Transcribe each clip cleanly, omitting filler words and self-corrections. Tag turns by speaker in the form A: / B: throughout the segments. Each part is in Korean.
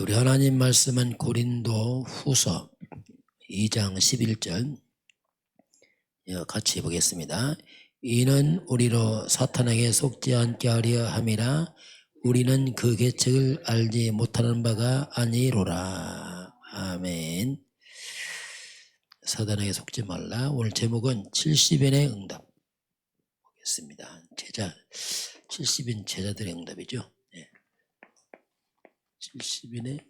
A: 우리 하나님 말씀은 고린도 후서 2장 11절 같이 보겠습니다. 이는 우리로 사탄에게 속지 않게 하려 함이라. 우리는 그 계책을 알지 못하는 바가 아니로라. 아멘. 사탄에게 속지 말라. 오늘 제목은 70인의 응답 보겠습니다. 70인 제자들의 응답이죠. 70인의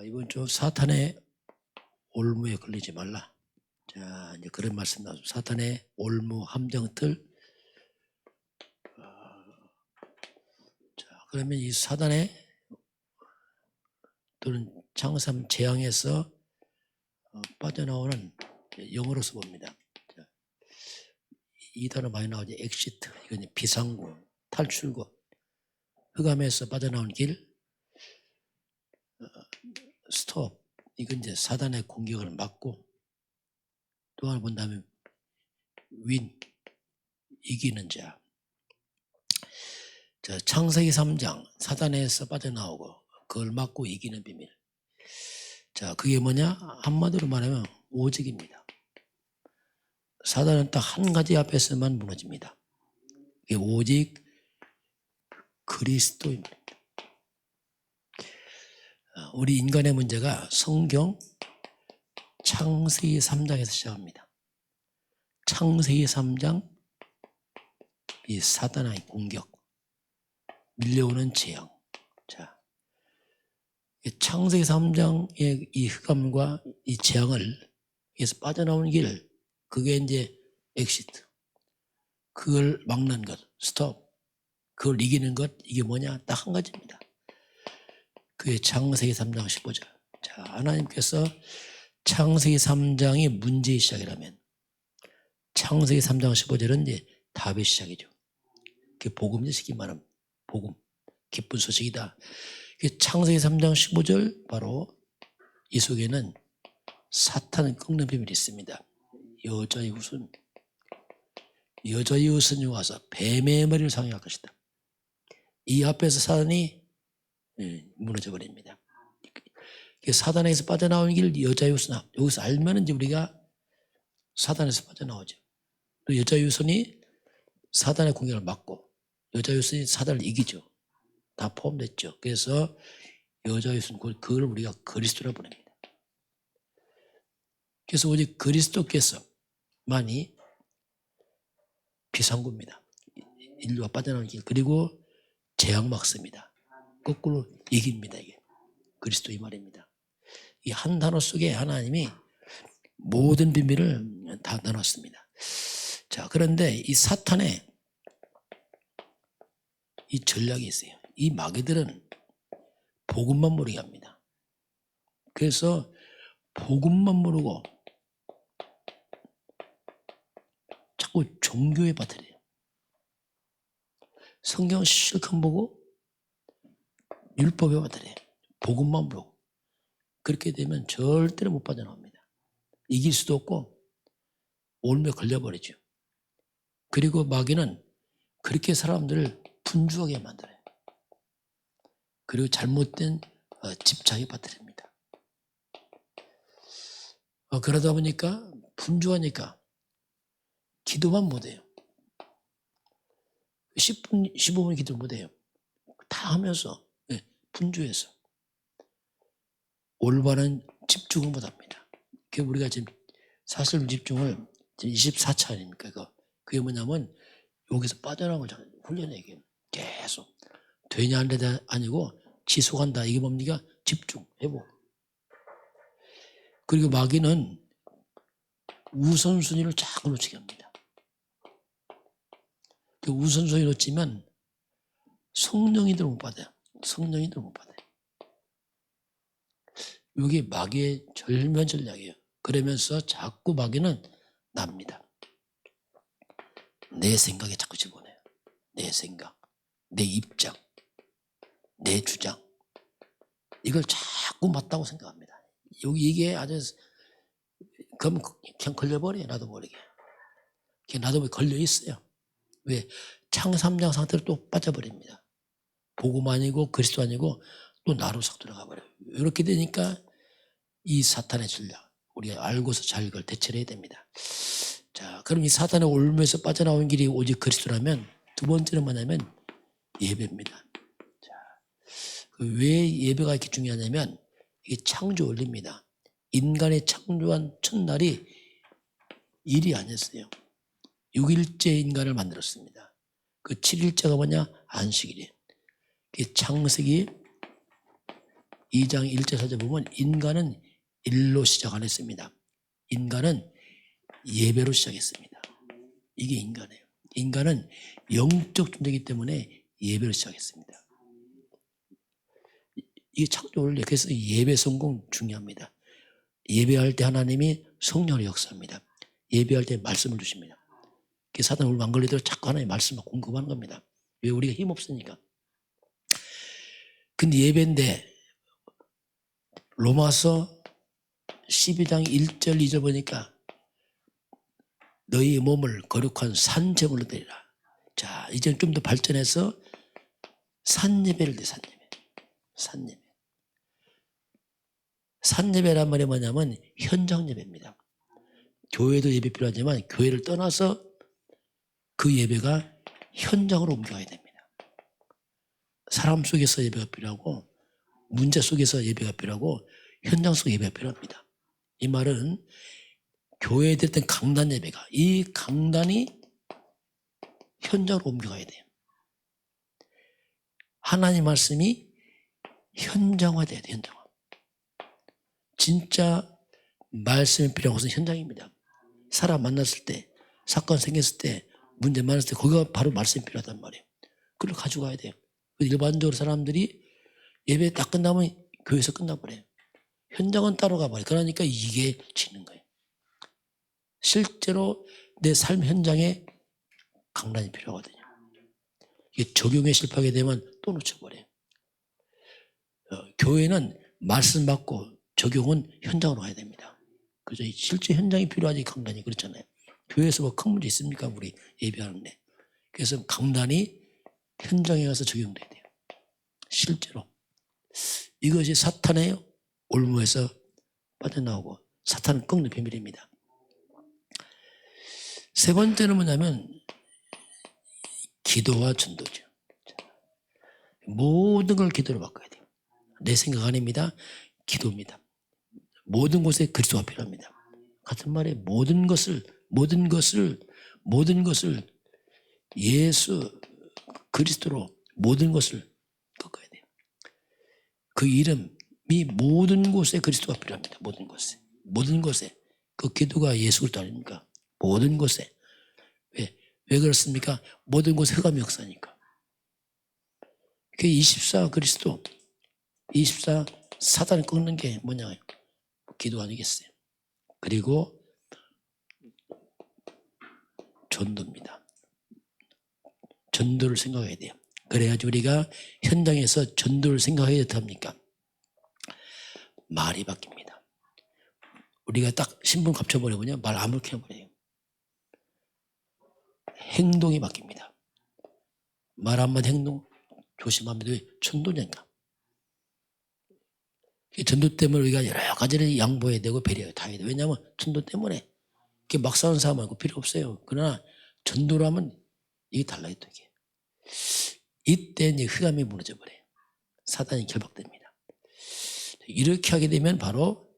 A: 이번 주 사탄의 올무에 걸리지 말라. 자, 이제 그런 말씀 나왔습니다. 사탄의 올무 함정틀. 자, 그러면 이 사탄의 또는 창삼 재앙에서 빠져나오는 영어로서 봅니다. 자, 이 단어 많이 나오죠. 엑시트, 이건 비상구, 탈출구, 흑암에서 빠져나온 길, 스톱, 이건 이제 사단의 공격을 막고, 또 하나 본다면 윈, 이기는 자. 자, 창세기 3장 사단에서 빠져나오고 그걸 막고 이기는 비밀. 자, 그게 뭐냐? 한마디로 말하면 오직입니다. 사단은 딱 한 가지 앞에서만 무너집니다. 이게 오직 그리스도입니다. 우리 인간의 문제가 성경 창세기 3장에서 시작합니다. 창세기 3장 이 사단의 공격, 밀려오는 재앙. 자, 창세기 3장의 이 흑암과 이 재앙을 여기서 빠져나오는 길, 그게 이제 엑시트. 그걸 막는 것, 스톱. 그걸 이기는 것, 이게 뭐냐? 딱 한 가지입니다. 그게 창세기 3장 15절. 자, 하나님께서 창세기 3장이 문제의 시작이라면 창세기 3장 15절은 이제 답의 시작이죠. 그게 복음이죠. 쉽게 말하면 복음, 기쁜 소식이다. 창세기 3장 15절 바로 이 속에는 사탄을 꺾는 비밀이 있습니다. 여자의 후손이 와서 뱀의 머리를 상할 것이다. 이 앞에서 사단이 무너져 버립니다. 사단에서 빠져나오는 길 여자의 후손, 여기서 알면 이제 우리가 사단에서 빠져나오죠. 또 여자의 후손이 사단의 공격을 막고 여자의 후손이 사단을 이기죠. 다 포함됐죠. 그래서 여자의 후손, 그걸 우리가 그리스도라 부릅니다. 그래서 오직 그리스도께서만이 비상구입니다. 인류가 빠져나오는 길, 그리고 재앙 막습니다. 거꾸로 이깁니다. 이게 그리스도 이 말입니다. 이 한 단어 속에 하나님이 모든 비밀을 다 나눴습니다. 자, 그런데 이 사탄의 이 전략이 있어요. 이 마귀들은 복음만 모르게 합니다. 그래서 복음만 모르고 자꾸 종교에 빠뜨려요. 성경 실컷 보고 율법에 빠뜨려요. 복음만 모르고. 그렇게 되면 절대로 못 빠져나옵니다. 이길 수도 없고 올무에 걸려버리죠. 그리고 마귀는 그렇게 사람들을 분주하게 만들어요. 그리고 잘못된 집착에 빠뜨립니다. 그러다 보니까 분주하니까 기도만 못해요. 10분, 15분 기도 못해요. 다 하면서 분주해서 올바른 집중을 못합니다. 우리가 지금 사실 집중을 24차 아닙니까? 그게 뭐냐면 여기서 빠져나온 걸 훈련해요. 계속 되냐 안 되냐 아니고 지속한다. 이게 뭡니까? 집중, 회복. 그리고 마귀는 우선순위를 자꾸 놓치게 합니다. 그 우선순위 놓치면 성령이들 못 받아요. 성령이들 못 받아요. 이게 마귀의 절묘한 전략이에요. 그러면서 자꾸 마귀는 납니다. 내 생각에 자꾸 집어넣어요. 내 생각, 내 입장, 내 주장. 이걸 자꾸 맞다고 생각합니다. 이게 아주 그럼 그냥 걸려버려요. 나도 모르게. 그냥 나도 모르게 걸려 있어요. 왜? 창 3장 상태로 또 빠져버립니다. 복음 아니고 그리스도 아니고 또 나로 싹 들어가 버려요. 이렇게 되니까 이 사탄의 전략, 우리가 알고서 잘 이걸 대처를 해야 됩니다. 자, 그럼 이 사탄의 올무에서 빠져나온 길이 오직 그리스도라면 두 번째는 뭐냐면 예배입니다. 자, 왜 예배가 이렇게 중요하냐면 이게 창조 원리입니다. 인간의 창조한 첫날이 일이 아니었어요. 6일째 인간을 만들었습니다. 그 7일째가 뭐냐? 안식일이에요. 창세기 2장 1절 찾아보면 인간은 일로 시작 안 했습니다. 인간은 예배로 시작했습니다. 이게 인간이에요. 인간은 영적 존재이기 때문에 예배로 시작했습니다. 이게 창조 원리. 그래서 예배 성공 중요합니다. 예배할 때 하나님이 성령으로 역사합니다. 예배할 때 말씀을 주십니다. 사탄 우리 망걸리대로 자꾸 하나님의 말씀을 공급하는 겁니다. 왜? 우리가 힘없으니까. 근데 예배인데 로마서 12장 1절 2절 보니까 너희 몸을 거룩한 산제물로 드리라. 자, 이제 좀 더 발전해서 산예배를 돼. 산예배. 산예배란 말이 뭐냐면 현장 예배입니다. 교회도 예배 필요하지만 교회를 떠나서 그 예배가 현장으로 옮겨가야 됩니다. 사람 속에서 예배가 필요하고 문제 속에서 예배가 필요하고 현장 속 예배가 필요합니다. 이 말은 교회에 됐던 강단 예배가 이 강단이 현장으로 옮겨가야 돼요. 하나님 말씀이 현장화돼야 돼요. 현장화. 진짜 말씀이 필요한 것은 현장입니다. 사람 만났을 때, 사건 생겼을 때, 문제 많았을 때 거기가 바로 말씀이 필요하단 말이에요. 그걸 가져가야 돼요. 일반적으로 사람들이 예배 딱 끝나면 교회에서 끝나버려요. 현장은 따로 가버려요. 그러니까 이게 지는 거예요. 실제로 내 삶 현장에 강단이 필요하거든요. 이게 적용에 실패하게 되면 또 놓쳐버려요. 교회는 말씀 받고 적용은 현장으로 가야 됩니다. 그죠? 실제 현장이 필요하지 강단이 그렇잖아요. 교회에서 뭐 큰 문제 있습니까? 우리 예배하는데. 그래서 강단이 현장에 가서 적용돼야 돼요. 실제로. 이것이 사탄의 올무에서 빠져나오고 사탄을 꺾는 비밀입니다. 세 번째는 뭐냐면 기도와 전도죠. 모든 걸 기도로 바꿔야 돼요. 내 생각 아닙니다. 기도입니다. 모든 곳에 그리스도가 필요합니다. 같은 말에 모든 것을 예수 그리스도로 모든 것을 꺾어야 돼요. 그 이름이 모든 곳에 그리스도가 필요합니다. 모든 곳에 그 기도가 예수 그리스도 아닙니까? 모든 곳에. 왜 그렇습니까? 모든 곳에 흑암의 역사니까. 그 24 그리스도 24 사단을 꺾는 게 뭐냐? 기도 아니겠어요? 그리고 전도입니다. 전도를 생각해야 돼요. 그래야지 우리가 현장에서 전도를 생각해야 됩니까? 말이 바뀝니다. 우리가 딱 신분 감춰버리면 말 아무렇게 해버려요. 행동이 바뀝니다. 말 한마디 행동 조심합니다. 왜? 전도니까. 전도 때문에 우리가 여러 가지를 양보해야 되고 배려해야 돼요. 왜냐하면 전도 때문에 막 싸우는 사람 말고 필요 없어요. 그러나 전도로 하면 이게 달라요. 이게. 이때 이제 흑암이 무너져 버려요. 사단이 결박됩니다. 이렇게 하게 되면 바로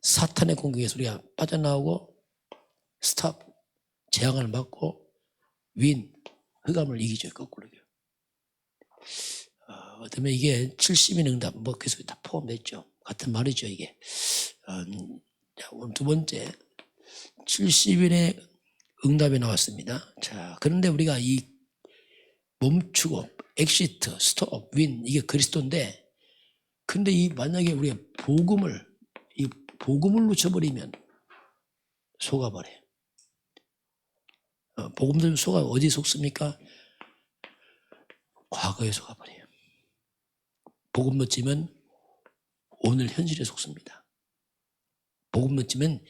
A: 사탄의 공격에서 우리가 빠져나오고 스탑, 재앙을 막고 윈, 흑암을 이기죠. 거꾸로. 그다음에 이게 70인 응답, 뭐 계속 다 포함됐죠. 같은 말이죠, 이게. 오늘 두 번째, 70인의 응답이 나왔습니다. 자, 그런데 우리가 이 멈추고, 엑시트, 스톱, 윈, 이게 그리스도인데, 근데 이 만약에 우리가 복음을 놓쳐버리면 속아버려요. 복음들 속아 어디 속습니까? 과거에 속아버려요. 복음 놓치면 오늘 현실에 속습니다. 복음 놓치면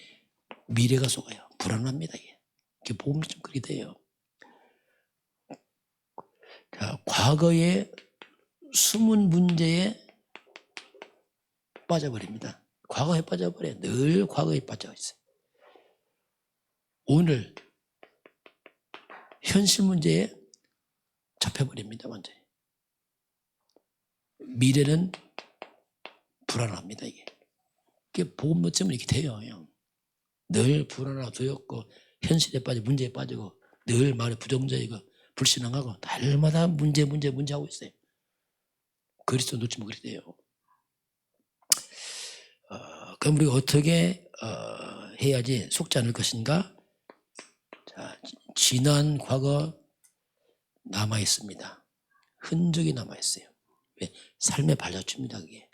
A: 미래가 속아요. 불안합니다. 이게 복음 좀 그렇게 돼요. 과거의 숨은 문제에 빠져버립니다. 과거에 빠져버려요. 늘 과거에 빠져 있어요. 오늘 현실 문제에 잡혀버립니다. 완전히. 미래는 불안합니다. 이게 복음 놓치면 이렇게 돼요. 늘 불안하고 두렵고 현실에 빠지고 문제에 빠지고 늘 말에 부정적이고 불신앙하고 날마다 문제 하고 있어요. 그리스도 놓치면 그렇게 돼요. 그럼 우리가 어떻게 해야지 속지 않을 것인가? 자, 지난 과거 남아있습니다. 흔적이 남아있어요. 왜? 삶의 발자취입니다. 그게.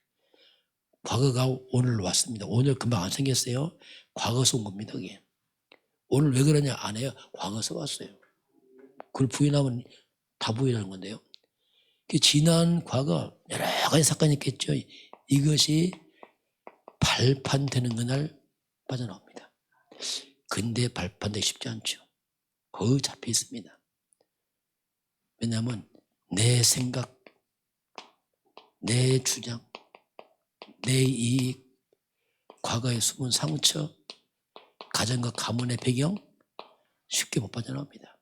A: 과거가 오늘 왔습니다. 오늘 금방 안 생겼어요. 과거서 온 겁니다. 그게. 오늘 왜 그러냐 안 해요. 과거서 왔어요. 그걸 부인하면 다 부인하는 건데요. 지난 과거 여러 가지 사건이 있겠죠. 이것이 발판되는 그날 빠져나옵니다. 근데 발판되기 쉽지 않죠. 거의 잡혀 있습니다. 왜냐하면 내 생각, 내 주장, 내 이익, 과거의 숨은 상처, 가정과 가문의 배경 쉽게 못 빠져나옵니다.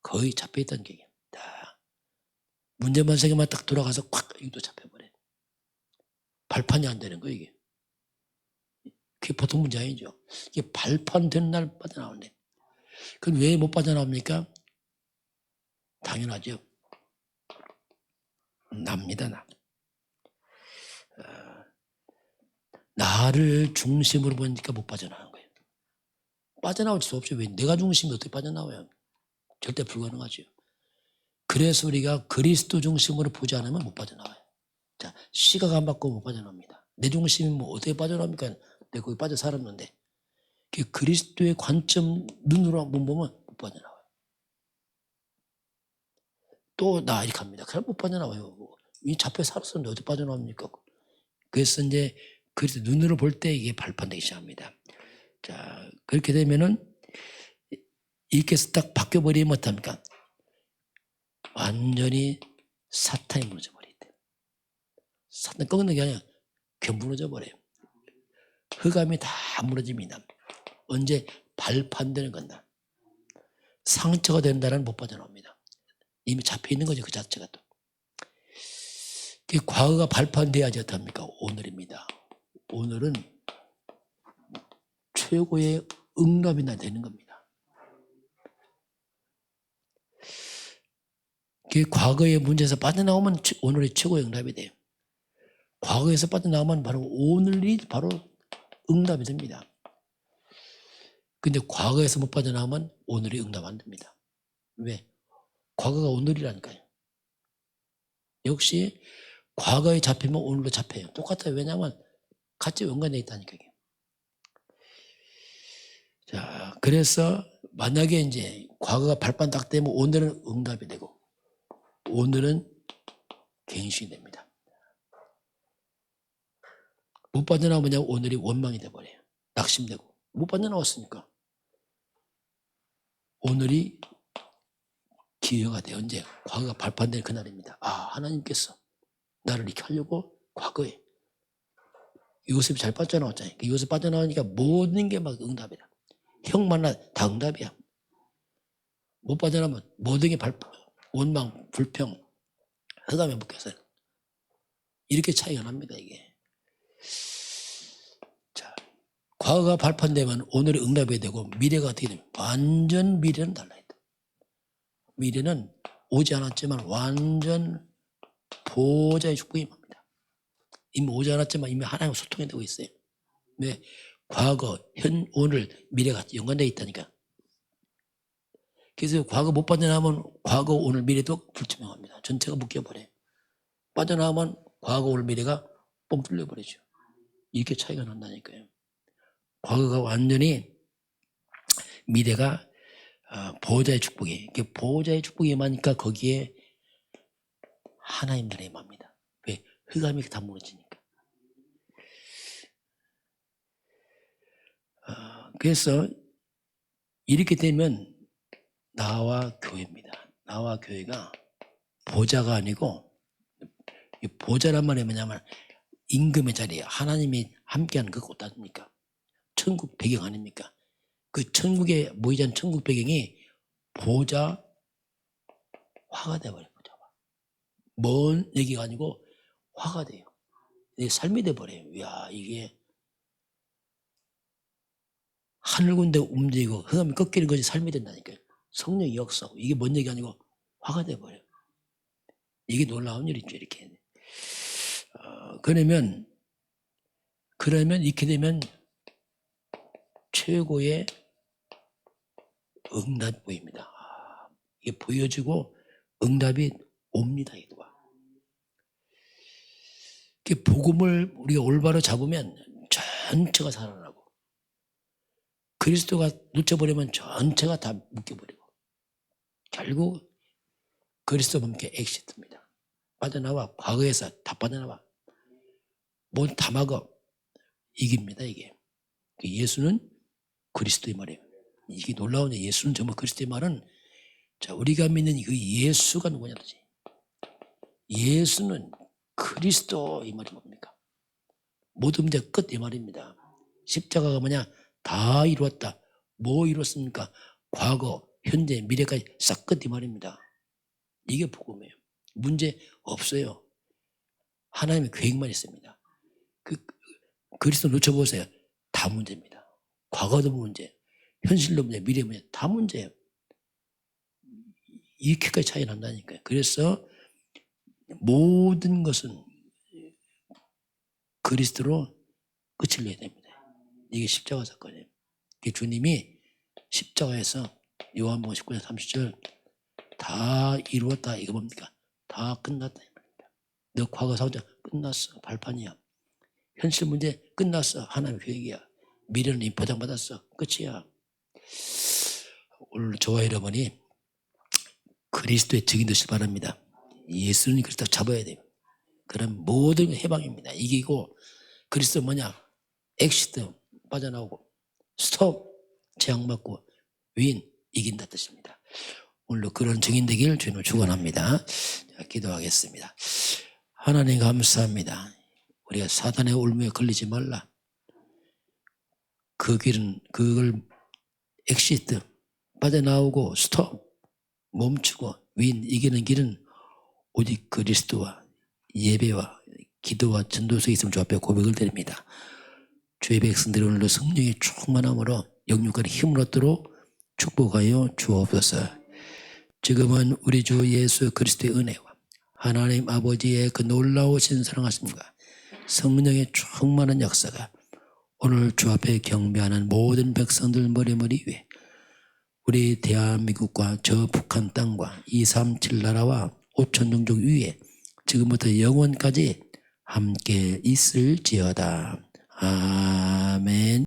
A: 거의 잡혀있다는 얘기입니다. 문제만 생기면 딱 돌아가서 콱 이것도 잡혀버려요. 발판이 안 되는 거예요. 이게. 그게 보통 문제 아니죠. 이게 발판되는 날 빠져나오는데 그건 왜 못 빠져나옵니까? 당연하죠. 납니다. 나. 나를 중심으로 보니까 못 빠져나오는 거예요. 빠져나올 수 없죠. 왜? 내가 중심이 어떻게 빠져나와요? 절대 불가능하죠. 그래서 우리가 그리스도 중심으로 보지 않으면 못 빠져나와요. 자, 시각 안 받고 못 빠져나옵니다. 내 중심이 뭐 어떻게 빠져나옵니까? 내가 거기 빠져 살았는데. 그리스도의 관점 눈으로 한번 보면 못 빠져나와요. 또 나 이렇게 합니다. 그럼 못 빠져나와요. 이 잡혀 살았었는데 어디 빠져나옵니까? 그래서 이제 그래서 눈으로 볼 때 이게 발판되기 시작합니다. 자, 그렇게 되면은 이렇게 해서 딱 바뀌어버리면 어떡합니까? 완전히 사탄이 무너져버리대. 사탄 꺾는 게 아니라 그냥 무너져버려요. 흑암이 다 무너집니다. 언제? 발판되는 건다. 상처가 된다는 못 빠져나옵니다. 이미 잡혀있는 거죠. 그 자체가 또. 과거가 발판돼야지 어떡합니까? 오늘입니다. 오늘은 최고의 응답이 되는 겁니다. 과거의 문제에서 빠져나오면 오늘이 최고의 응답이 돼요. 과거에서 빠져나오면 바로 오늘이 바로 응답이 됩니다. 근데 과거에서 못 빠져나오면 오늘이 응답 안 됩니다. 왜? 과거가 오늘이라니까요. 역시 과거에 잡히면 오늘도 잡혀요. 똑같아요. 왜냐하면 같이 연관되어 있다니까요. 자, 그래서 만약에 이제 과거가 발판 딱 되면 오늘은 응답이 되고 오늘은 갱신이 됩니다. 못 빠져나오면 오늘이 원망이 돼버려요. 낙심되고. 못 빠져나왔으니까. 오늘이 기회가 돼. 언제? 과거가 발판된 그날입니다. 아, 하나님께서 나를 이렇게 하려고 과거에 요셉이 잘 빠져나왔잖아요. 요셉 빠져나오니까 모든 게 막 응답이다. 형 만나 다 응답이야. 못 빠져나오면 모든 게 원망, 불평, 흑암에 묶여서 이렇게 차이가 납니다. 이게. 자, 과거가 발판되면 오늘의 응답이 되고 미래가 어떻게 되면 완전 미래는 달라요. 미래는 오지 않았지만 완전 보호자의 축복이 임합니다. 이미 오지 않았지만 이미 하나님과 소통이 되고 있어요. 왜? 과거, 현, 오늘, 미래가 연관되어 있다니까. 그래서 과거 못 빠져나오면 과거, 오늘, 미래도 불투명합니다. 전체가 묶여버려요. 빠져나오면 과거, 오늘, 미래가 뻥 뚫려버리죠. 이렇게 차이가 난다니까요. 과거가 완전히 미래가 보호자의 축복이, 보호자의 축복이 임하니까 거기에 하나님 나라에 임합니다. 왜? 흑암이 다 무너지니까. 그래서 이렇게 되면 나와 교회입니다. 나와 교회가 보좌가 아니고, 이 보좌란 말이 뭐냐면 임금의 자리예요. 하나님이 함께하는 그 곳 아닙니까? 천국 배경 아닙니까? 그 천국에 모이자는 천국 배경이 보좌 화가 돼버려요. 보좌화. 먼 얘기가 아니고 화가 돼요. 이게 삶이 돼버려요. 이야, 이게 하늘 군데 움직이고 흑암이 꺾이는 것이 삶이 된다니까요. 성령이 역사하고 이게 뭔 얘기 아니고 화가 돼버려요. 이게 놀라운 일이죠. 이렇게. 그러면 이렇게 되면 최고의 응답이 보입니다. 이게 보여지고 응답이 옵니다. 이거와. 복음을 우리가 올바로 잡으면 전체가 살아나고, 그리스도가 놓쳐버리면 전체가 다 묶여버리고, 결국 그리스도 몸께 엑시트입니다. 빠져나와. 과거에서 다 빠져나와. 뭐 다 막아. 이깁니다. 이게. 예수는 그리스도의 말이에요. 이게 놀라운 일. 예수는 정말 그리스도의 말은, 자, 우리가 믿는 그 예수가 누구냐지. 예수는 그리스도 이 말이 뭡니까? 모든 문제 끝 이 말입니다. 십자가가 뭐냐? 다 이루었다. 뭐 이뤘습니까? 과거, 현재, 미래까지 싹 끝 이 말입니다. 이게 복음이에요. 문제 없어요. 하나님의 계획만 있습니다. 그리스도 놓쳐보세요. 다 문제입니다. 과거도 문제, 현실도 문제, 미래 문제, 다 문제예요. 이렇게까지 차이 난다니까요. 그래서 모든 것은 그리스도로 끝을 내야 됩니다. 이게 십자가 사건이에요. 주님이 십자가에서 요한복음 19장 30절 다 이루었다. 이거 뭡니까? 다 끝났다. 너 과거 사고자 끝났어. 발판이야. 현실 문제 끝났어. 하나님의 계획이야. 미래는 이미 보장받았어. 끝이야. 오늘 저와 여러분이 그리스도의 증인 되시길 바랍니다. 예수는 그리스도 잡아야 돼요. 그럼 모든 해방입니다. 이기고, 그리스도 뭐냐? 엑시트 빠져나오고, 스톱 재앙받고, 윈 이긴다 뜻입니다. 오늘도 그런 증인 되기를 주님을 축원합니다. 기도하겠습니다. 하나님 감사합니다. 우리가 사단의 올무에 걸리지 말라. 그 길은 그걸 엑시트 빠져나오고 스톱 멈추고 윈 이기는 길은 오직 그리스도와 예배와 기도와 전도서에 있으면 주 앞에 고백을 드립니다. 주의 백성들이 오늘도 성령의 충만함으로 영육간의 힘을 얻도록 축복하여 주옵소서. 지금은 우리 주 예수 그리스도의 은혜와 하나님 아버지의 그 놀라우신 사랑하심과 성령의 충만한 역사가 오늘 주 앞에 경배하는 모든 백성들 머리 위에, 우리 대한민국과 저 북한 땅과 237 나라와 5천 종족 위에 지금부터 영원까지 함께 있을지어다. 아멘.